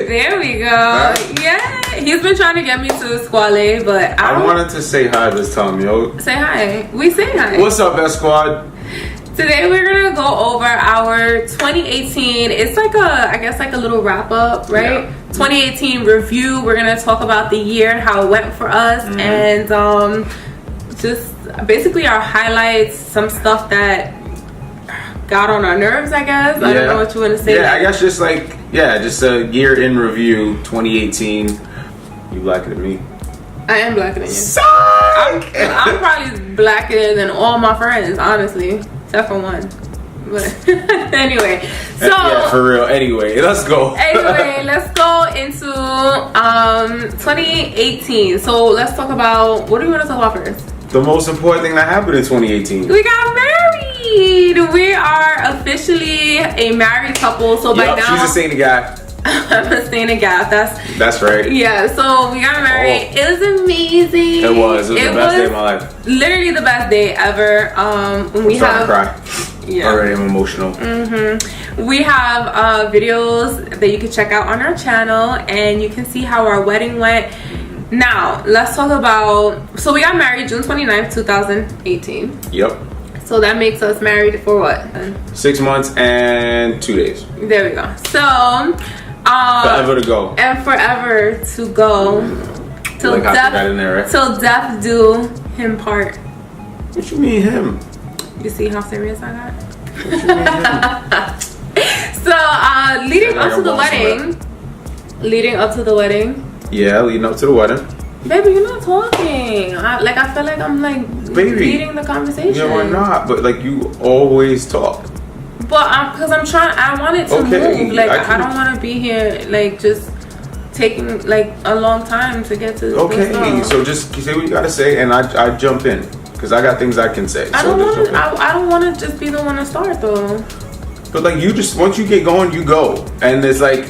There we go. Yeah, he's been trying to get me to Squale, but I wanted to say hi this time, yo. Say hi. We say hi. What's up, Best Squad? Today we're gonna go over our 2018. It's like I guess like a little wrap up, right? Yeah. 2018 review. We're gonna talk about the year and how it went for us, and just basically our highlights, some stuff that got on our nerves, I guess. I don't know what you want to say. Yeah, I guess just like, just a year in review, 2018. You blacker than me. I am blacker than you. I'm probably blacker than all my friends, honestly. Except for one. But anyway, so yeah, for real. Anyway, let's go. Anyway, let's go into 2018. So let's talk about, what do you want to talk about first? The most important thing that happened in 2018. We got married. We are officially a married couple. So by now, she's a Saint guy. I'm a Saint guy. That's right. Yeah. So we got married. It was amazing. It was the best day of my life. Literally the best day ever. When we I'm starting to cry. Yeah. Already I'm emotional. We have videos that you can check out on our channel, and you can see how our wedding went. Now, let's talk about, so we got married June 29th, 2018. Yep. So that makes us married for what? 6 months and 2 days. There we go. So, forever to go. And forever to go. Till like death, that in there, right? Till death do him part. What you mean him? You see how serious I got? What you mean him? So, leading up to the wedding. Leading up to the wedding. Yeah, leading up to the wedding. Baby, you're not talking. I feel like I'm like leading the conversation. Yeah, why not? But like you always talk. But because I want it to move. Like I don't want to be here like just taking like a long time to get to. Okay, so just say what you gotta say, and I jump in because I got things I can say. I don't want to just be the one to start though. But like you just once you get going, you go, and it's like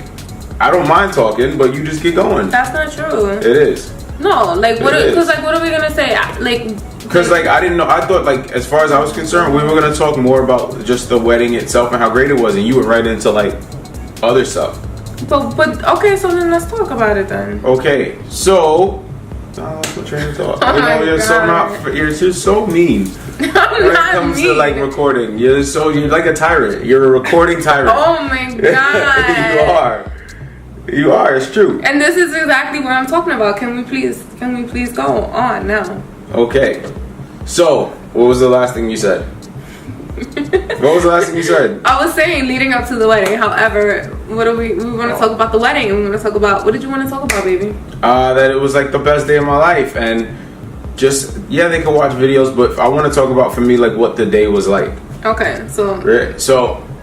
I don't mind talking, but you just get going. That's not true. It is. No, like what? Because like what are we gonna say? Because like I didn't know. I thought like as far as I was concerned, we were gonna talk more about just the wedding itself and how great it was, and you went right into like other stuff. But okay, so then let's talk about it then. Okay, so what train of thought? You're just so mean. I'm when it comes to like recording, you're like a tyrant. You're a recording tyrant. Oh my god. You are. You are, it's true. And this is exactly what I'm talking about. Can we please go on now? Okay. So, what was the last thing you said? What was the last thing you said? I was saying leading up to the wedding. However, we want to talk about the wedding, and we want to talk about, what did you want to talk about, baby? That it was like the best day of my life, and just they can watch videos, but I want to talk about for me like what the day was like. Okay, so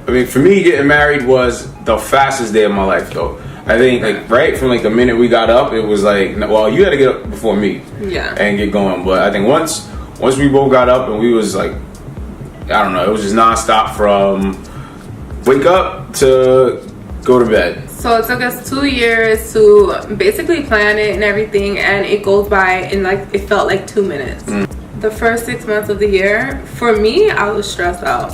I mean, for me, getting married was the fastest day of my life, though. I think like right from like the minute we got up, it was like, well, you had to get up before me, and get going. But I think once we both got up and we was like, I don't know, it was just nonstop from wake up to go to bed. So it took us 2 years to basically plan it and everything, and it goes by in like it felt like 2 minutes. The first 6 months of the year, for me, I was stressed out.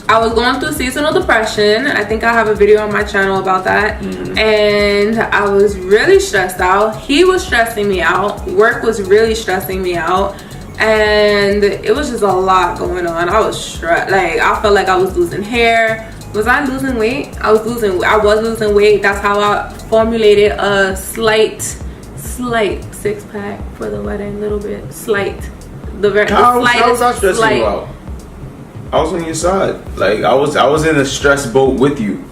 I was going through seasonal depression. I think I have a video on my channel about that. And I was really stressed out. He was stressing me out. Work was really stressing me out. And it was just a lot going on. I was stressed. Like, I felt like I was losing hair. Was I losing weight? I was losing weight. That's how I formulated a slight 6-pack for the wedding. Little bit. Slight. How was I stressing you out? I was on your side. Like I was in a stress boat with you.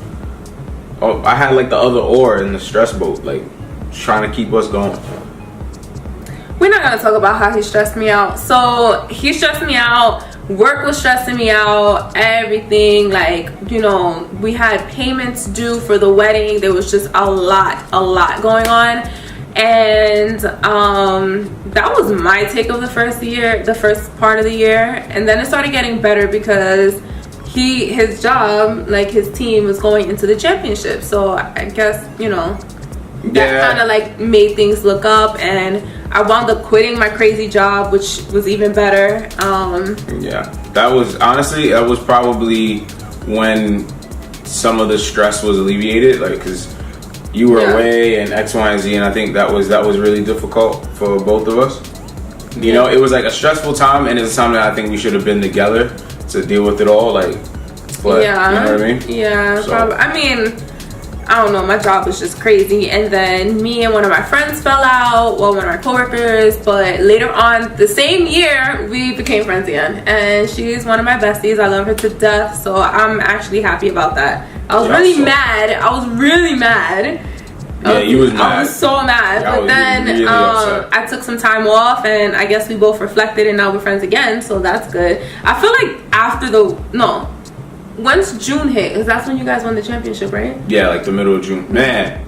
Oh, I had like the other oar in the stress boat, like trying to keep us going. We're not gonna talk about how he stressed me out. So he stressed me out. Work was stressing me out. Everything, like, you know, we had payments due for the wedding. There was just a lot going on. And that was my take of the first part of the year. And then it started getting better because his job, like his team, was going into the championship. So I guess, you know, that kind of like made things look up, and I wound up quitting my crazy job, which was even better. That was probably when some of the stress was alleviated, like, because you were away and X, Y, and Z, and I think that was really difficult for both of us. You know, it was like a stressful time, and it's a time that I think we should have been together to deal with it all. Like, but you know what I mean? Yeah, so. Probably. I mean, I don't know. My job was just crazy, and then me and one of my friends fell out. Well, one of my coworkers, but later on the same year, we became friends again, and she's one of my besties. I love her to death, so I'm actually happy about that. I was really mad. I was really mad. Yeah, you was mad. I was so mad. But then really I took some time off, and I guess we both reflected, and now we're friends again, so that's good. I feel like after once June hit, because that's when you guys won the championship, right? Yeah, like the middle of June. Man,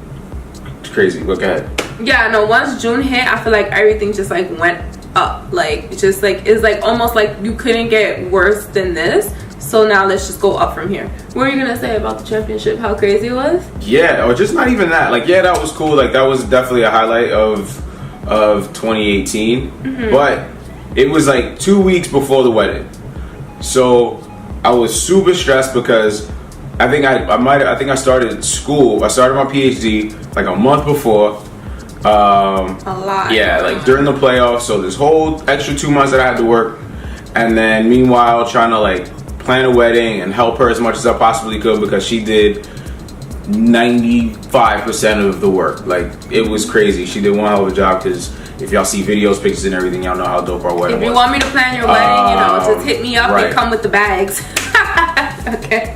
it's crazy. Look ahead. Yeah, no, once June hit, I feel like everything just like went up. Like, just like, it's like almost like you couldn't get worse than this. So now let's just go up from here. What are you gonna say about the championship? How crazy it was? Yeah, or just not even that. Like, yeah, that was cool. Like, that was definitely a highlight of 2018. Mm-hmm. But it was like 2 weeks before the wedding, so I was super stressed because I think I started school. I started my PhD like a month before. A lot. Yeah, like during the playoffs. So this whole extra 2 months that I had to work, and then meanwhile trying to like plan a wedding and help her as much as I possibly could because she did 95% of the work. Like, it was crazy. She did one hell of a job because if y'all see videos, pictures, and everything, y'all know how dope our wedding was. If you want me to plan your wedding, just hit me up and come with the bags. Okay.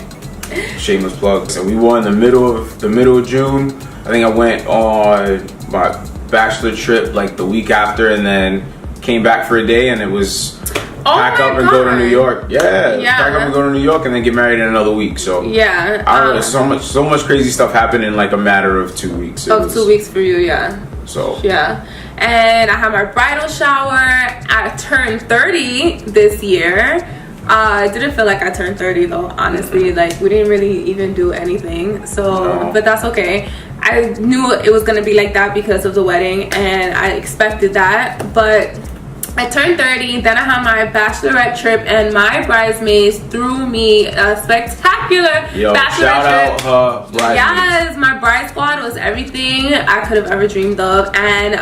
Shameless plug. So we won the middle of June. I think I went on my bachelor trip like the week after, and then came back for a day, and it was pack up and go to New York. Yeah, pack up and go to New York, and then get married in another week. So yeah, I don't know, so much crazy stuff happened in like a matter of 2 weeks. 2 weeks for you, yeah. So yeah, and I had my bridal shower. I turned 30 this year. I didn't feel like I turned 30 though, honestly. Like, we didn't really even do anything, so but that's okay. I knew it was gonna be like that because of the wedding, and I expected that. But I turned 30, then I had my bachelorette trip, and my bridesmaids threw me a spectacular bachelorette trip. Shout out her bridesmaids. Yes, my bride squad was everything I could have ever dreamed of, and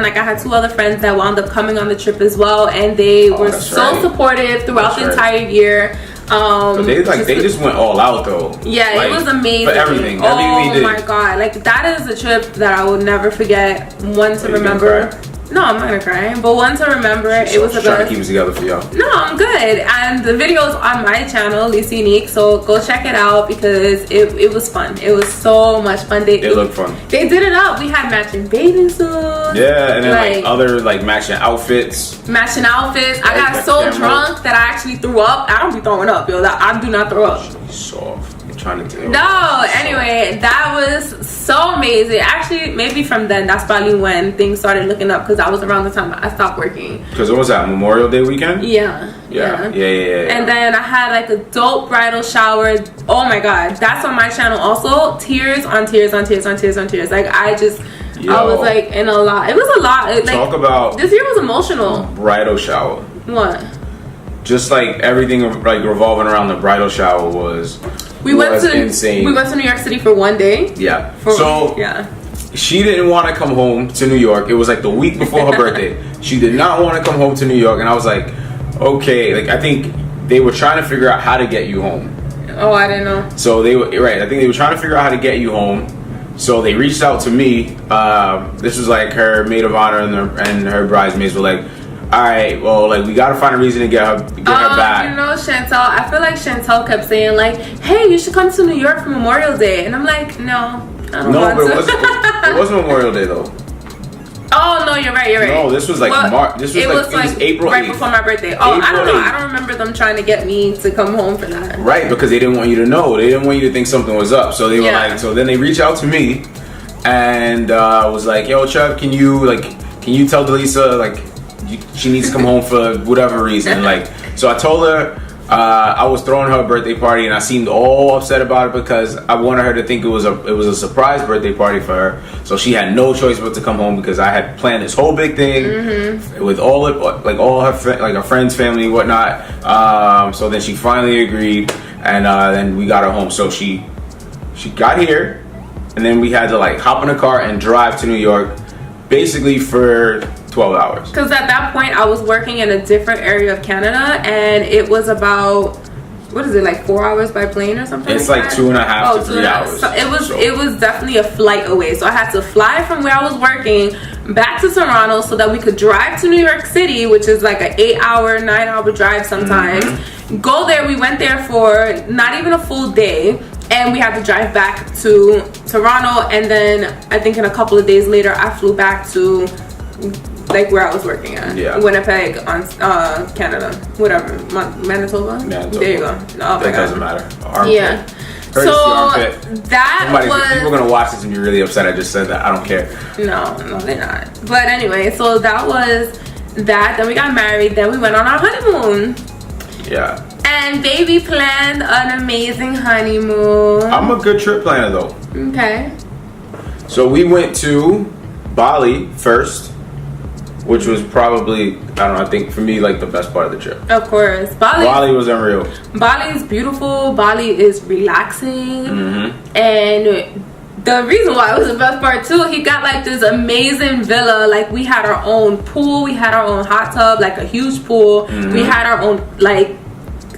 like I had 2 other friends that wound up coming on the trip as well, and they were so supportive throughout the entire year. But they just went all out though. Yeah, like, it was amazing. For everything. Oh my god, like that is a trip that I will never forget. One to remember. No, I'm not gonna cry, but one to remember. It was the best. Trying to keep it together for y'all. No, I'm good, and the video is on my channel, Leesa Unique. So go check it out because it was fun. It was so much fun. It looked fun. They did it up. We had matching bathing suits. Yeah, and then like other like matching outfits. Matching outfits. I got so drunk that I actually threw up. I don't be throwing up, yo. I do not throw up. Soft. Trying to no, anyway, that was so amazing. Actually, maybe from then, that's probably when things started looking up, because that was around the time I stopped working. Because what was that, Memorial Day weekend? Yeah. And then I had like a dope bridal shower. Oh my god, that's on my channel also. Tears on tears on tears on tears on tears. Like, I was like in a lot. It was a lot. Like, talk about this year was emotional. Bridal shower. What? Just like everything like revolving around the bridal shower was. We went to insane. We went to New York City for one day. Yeah. She didn't want to come home to New York. It was like the week before her birthday. She did not want to come home to New York, and I was like, okay. Like, I think they were trying to figure out how to get you home. Oh, I didn't know. So they were I think they were trying to figure out how to get you home. So they reached out to me. This was like her maid of honor and her bridesmaids were like, all right, well, like, we gotta find a reason to get her back. You know, Chantel, I feel like Chantel kept saying like, hey, you should come to New York for Memorial Day, and I'm like, no, I don't want to. It wasn't Memorial Day though. Oh no, you're right. No, this was like March. This was like April 8th. Right before my birthday. Oh, April I don't know. 8th. I don't remember them trying to get me to come home for that. Right, because they didn't want you to know. They didn't want you to think something was up. So they were like, so then they reached out to me, and was like, yo, Trev, can you tell Leesa like she needs to come home for whatever reason? Like, so I told her I was throwing her a birthday party, and I seemed all upset about it because I wanted her to think it was a surprise birthday party for her. So she had no choice but to come home because I had planned this whole big thing with all her her friends, family, whatnot. So then she finally agreed, and then we got her home. So she got here. and then we had to like hop in a car and drive to New York, basically for 12 hours. Because at that point I was working in a different area of Canada, and it was about, what is it, like 4 hours by plane or something? It's like 2.5 to 3 hours. So it was definitely a flight away. So I had to fly from where I was working back to Toronto so that we could drive to New York City, which is like an 8-hour, 9-hour drive sometimes. Go there. We went there for not even a full day, and we had to drive back to Toronto, and then I think in a couple of days later I flew back to like where I was working at, Winnipeg, on Canada, whatever, Manitoba. There you go. Oh, that doesn't matter. Armpit. Yeah. So that was. People are gonna watch this and be really upset. I just said that. I don't care. No, they're not. But anyway, so that was that. Then we got married. Then we went on our honeymoon. Yeah. And baby planned an amazing honeymoon. I'm a good trip planner though. Okay. So we went to Bali first, which was probably, I don't know, I think for me, like the best part of the trip. Of course. Bali was unreal. Bali is beautiful. Bali is relaxing. And the reason why it was the best part too, he got like this amazing villa. Like we had our own pool. We had our own hot tub, like a huge pool. We had our own, like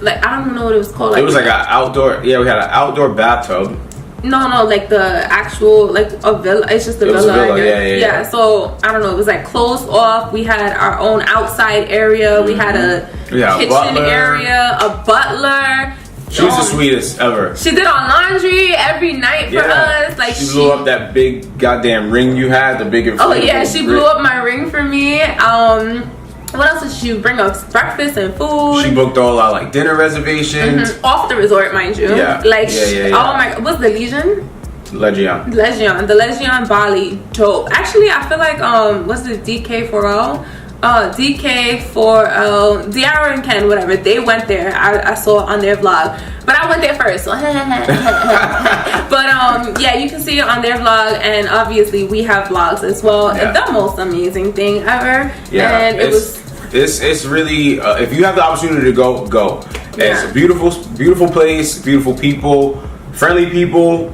I don't know what it was called. Like, it was like an outdoor, we had an outdoor bathtub. No, like the actual, like a villa. It's just a villa. Yeah. So I don't know. It was like closed off. We had our own outside area. We had a kitchen area, a butler. She was the sweetest ever. She did our laundry every night for us. Like she blew up that big goddamn ring you had, the big. Oh yeah, she blew up my ring for me. What else did she bring us? Breakfast and food. She booked all our like dinner reservations. Off the resort, mind you. Yeah. Like oh my, what's the Legion? Legion. The Legion Bali, dope. Actually, I feel like what's the DK4L? DK4L, Diara and Ken, whatever. They went there. I saw it on their vlog, but I went there first. So but yeah, you can see it on their vlog, and obviously we have vlogs as well. Yeah. The most amazing thing ever. Yeah, and it's really if you have the opportunity to go. It's a beautiful place, beautiful people, friendly people.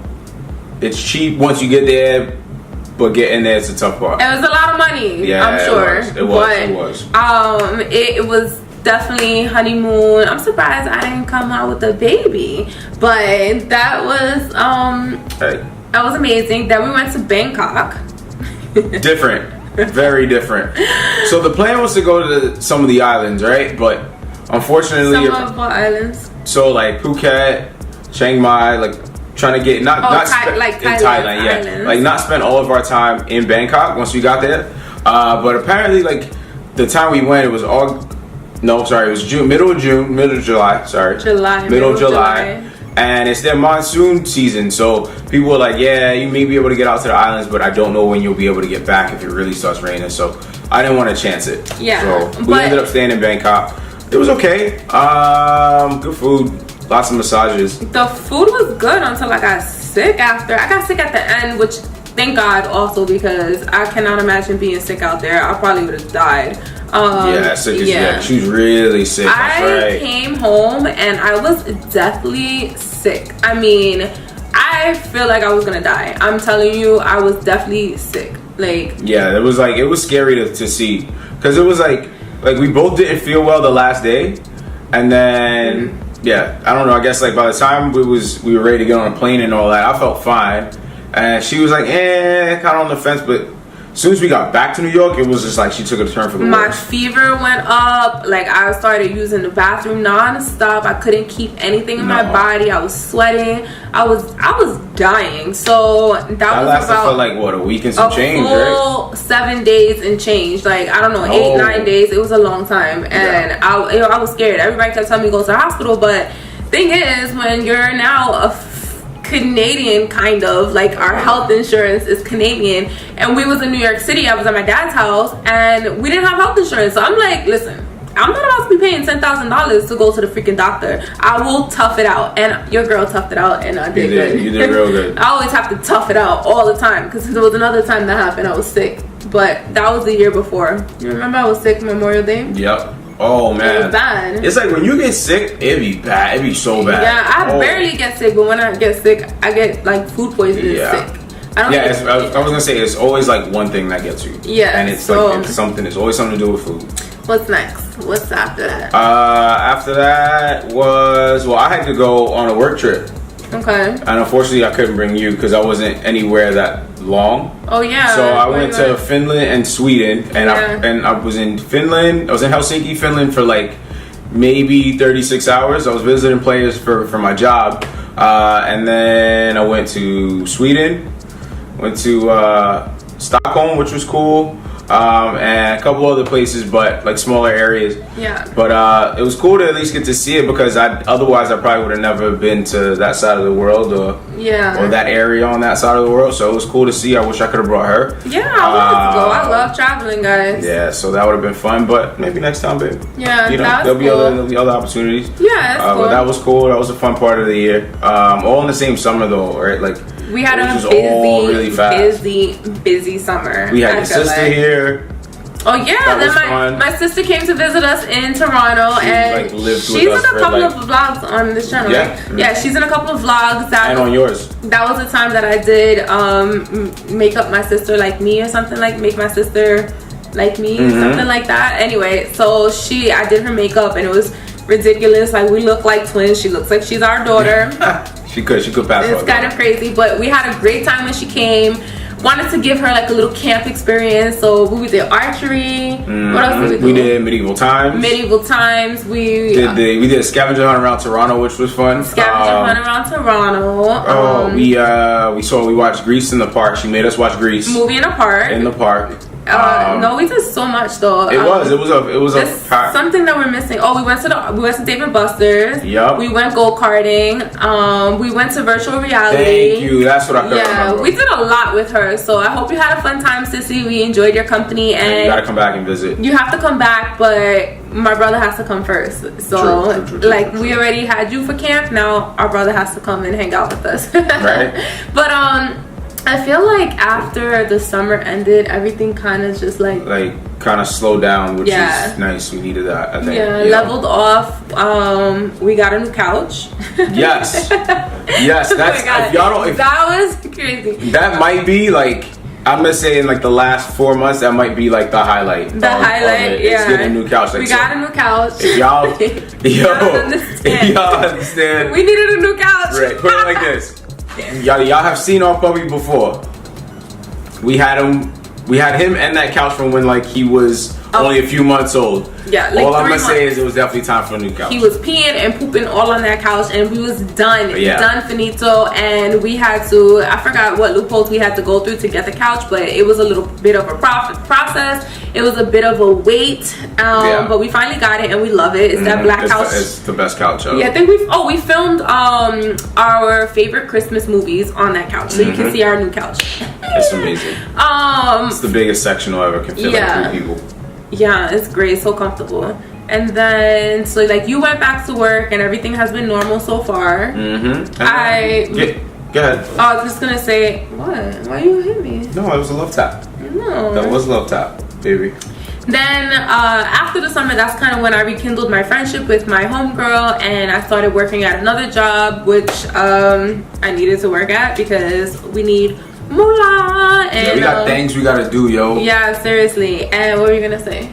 It's cheap once you get there, but getting there is a tough part. It was a lot of money. Yeah, I'm sure. It was. It was definitely honeymoon. I'm surprised I didn't come out with a baby, but that was that was amazing. Then we went to Bangkok. Different. Very different. So the plan was to go to some of the islands, right? But unfortunately, some of what islands? So like Phuket, Chiang Mai, like trying to get Thailand, islands. Like not spend all of our time in Bangkok once we got there. But apparently, like the time we went, it was middle of July. Middle of July. And it's their monsoon season, so people were like, yeah, you may be able to get out to the islands, but I don't know when you'll be able to get back if it really starts raining. So I didn't want to chance it. Yeah. So we ended up staying in Bangkok. It was okay. Good food, lots of massages. The food was good until I got sick after. I got sick at the end, which thank God also, because I cannot imagine being sick out there. I probably would have died. She was really sick. I came home and I was deathly sick. I mean, I feel like I was gonna die. I'm telling you, I was definitely sick. Like, yeah, it was scary to see, because it was like we both didn't feel well the last day, and then I don't know, I guess like by the time we were ready to get on a plane and all that, I felt fine, and she was like kind of on the fence, but as soon as we got back to New York, it was just like she took a turn for the worse. My fever went up. Like I started using the bathroom non-stop. I couldn't keep anything in my body. I was sweating. I was dying. So that was about for like what, a week and some change, right? 7 days and change. Like I don't know, 8-9 days. It was a long time, and I was scared. Everybody kept telling me to go to the hospital, but thing is, when you're now a Canadian, kind of like our health insurance is Canadian, and we was in New York City. I was at my dad's house and we didn't have health insurance, so I'm like, listen, I'm not about to be paying $10,000 to go to the freaking doctor. I will tough it out, and your girl toughed it out, and I did good. You did real good. I always have to tough it out all the time, because there was another time that happened. I was sick, but that was the year before. You remember I was sick Memorial Day? Yep. Oh man, it was bad. It's like when you get sick, it'd be bad. It'd be so bad. Yeah, I barely get sick, but when I get sick, I get like food poisoning sick. I don't. Yeah, I was gonna say it's always like one thing that gets you. Yeah, and it's like it's something. It's always something to do with food. What's next? What's after that? After that was I had to go on a work trip. Okay. And unfortunately, I couldn't bring you because I wasn't anywhere that long. Oh yeah. So I went to Finland and Sweden, and I was in Finland. I was in Helsinki, Finland for like maybe 36 hours. I was visiting players for my job, and then I went to Sweden, went to Stockholm, which was cool. And a couple other places, but like smaller areas. Yeah. But it was cool to at least get to see it because otherwise I probably would have never been to that side of the world or that area on that side of the world. So it was cool to see. I wish I could have brought her. Yeah, I wanted to go. I love traveling, guys. Yeah, so that would have been fun, but maybe next time, babe. Yeah, there'll be other opportunities. Yeah, that's cool. But that was cool. That was a fun part of the year. All in the same summer though, right? Like. We had a busy summer. We had your sister here. Oh yeah, then my sister came to visit us in Toronto, and she's in a couple of vlogs on this channel. Yeah, right? Yeah, she's in a couple of vlogs. And on yours. That was the time that I did make up my sister like me or something, like make my sister like me, something like that. Anyway, so I did her makeup, and it was ridiculous. Like, we look like twins. She looks like she's our daughter. She could pass. It's kind of crazy, but we had a great time when she came. Wanted to give her like a little camp experience, so we did archery. What else did we do? We did medieval times. We did a scavenger hunt around Toronto, which was fun. We watched Grease in the park. She made us watch Grease. Movie in the park. No, we did so much though. It was something that we're missing. Oh, we went to David Buster's. Yep. We went go-karting. We went to virtual reality. Thank you. That's what I could remember. We did a lot with her. So I hope you had a fun time, Sissy. We enjoyed your company, and you gotta come back and visit. You have to come back, but my brother has to come first. So true. We already had you for camp. Now our brother has to come and hang out with us. Right. But I feel like after the summer ended, everything kind of just kind of slowed down, which is nice. We needed that, I think. Yeah, leveled off. We got a new couch. Yes. Yes, that's that was crazy. That might be like, I'm gonna say in like the last 4 months, that might be like the highlight. Of it. It's getting a new couch. Like, we got a new couch. If y'all understand. We needed a new couch. Right. Put it like this. Y'all have seen our puppy before. We had him and that couch from when like he was only a few months old. Yeah, like all I'm gonna say is it was definitely time for a new couch. He was peeing and pooping all on that couch, and we was done, done finito, and we had to, I forgot what loopholes we had to go through to get the couch, but it was a little bit of a process. It was a bit of a wait, but we finally got it, and we love it. It's that black couch. It's the best couch ever. Yeah, I think we filmed our favorite Christmas movies on that couch, so you can see our new couch. It's amazing. It's the biggest sectional ever. Can fit like 3 people. Yeah, it's great, so comfortable. And then, so like you went back to work and everything has been normal so far. Go ahead. I was just gonna say, what? Why you hit me? No, it was a love tap. No. That was love tap, baby. Then after the summer, that's kind of when I rekindled my friendship with my homegirl, and I started working at another job, which I needed to work at because we need moolah, and we got things we gotta do, yo. Yeah, seriously. And what were you gonna say?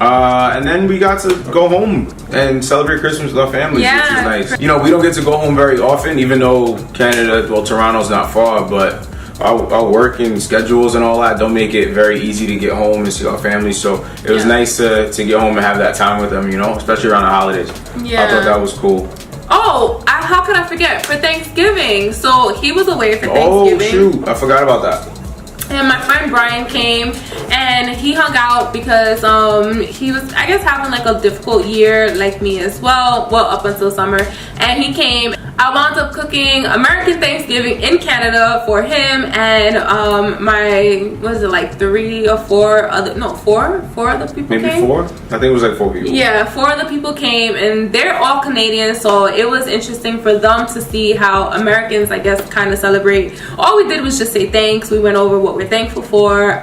And then we got to go home and celebrate Christmas with our families, which is nice. You know, we don't get to go home very often, even though Toronto's not far, but our working schedules and all that don't make it very easy to get home and see our family. So it was nice to get home and have that time with them, you know, especially around the holidays. Yeah. I thought that was cool. Oh, how could I forget? For Thanksgiving. So he was away for Thanksgiving. Oh, shoot. I forgot about that. And my friend Brian came and he hung out because he was, I guess, having like a difficult year like me as well. Well, up until summer. And he came. I wound up cooking American Thanksgiving in Canada for him and four other people came? Maybe 4? I think it was like 4 people. Yeah, 4 other people came, and they're all Canadian, so it was interesting for them to see how Americans, I guess, kind of celebrate. All we did was just say thanks. We went over what we're thankful for.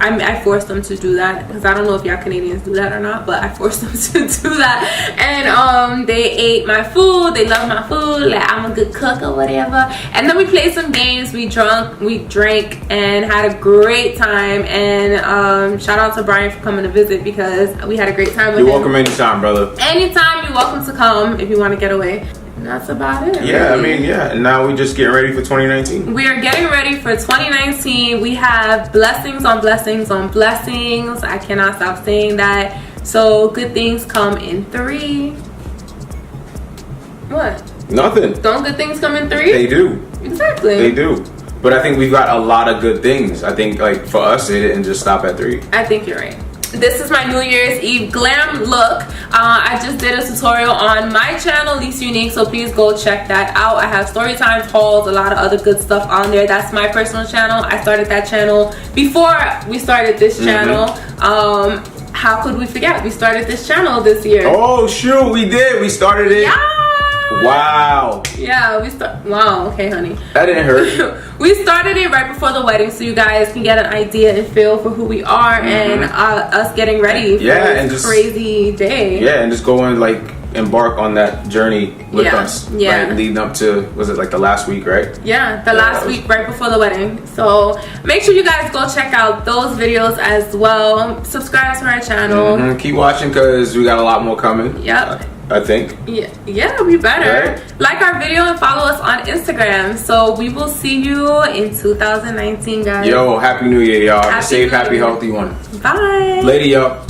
I forced them to do that because I don't know if y'all Canadians do that or not, but I forced them to do that. And they ate my food. They love my food. Like, I'm a good cook or whatever. And then we played some games. We drank and had a great time. And shout out to Brian for coming to visit because we had a great time with him. You're welcome anytime, brother. Anytime, you're welcome to come if you want to get away. And that's about it. Yeah, really. I mean, yeah. And now we just getting ready for 2019. We are getting ready for 2019. We have blessings on blessings on blessings. I cannot stop saying that. So good things come in 3. What? Nothing. Don't good things come in 3? They do. Exactly. They do. But I think we've got a lot of good things. I think, like, for us, it didn't just stop at 3. I think you're right. This is my New Year's Eve glam look. I just did a tutorial on my channel, Leesa Unique, so please go check that out. I have story times, hauls, a lot of other good stuff on there. That's my personal channel. I started that channel before we started this channel. How could we forget? We started this channel this year. Oh shoot, we did. We started it. Yeah. Wow. Yeah, wow, okay, honey. That didn't hurt. We started it right before the wedding so you guys can get an idea and feel for who we are and us getting ready for this crazy day. Yeah, and just go and like embark on that journey with us. Yeah. Right? Leading up to, was it like the last week, right? Yeah, the last week right before the wedding. So make sure you guys go check out those videos as well. Subscribe to our channel. Keep watching because we got a lot more coming. Yep. I think. Yeah, we better. Right. Like our video and follow us on Instagram. So we will see you in 2019, guys. Yo, Happy New Year, y'all. Safe, happy, healthy one. Bye. Later, y'all.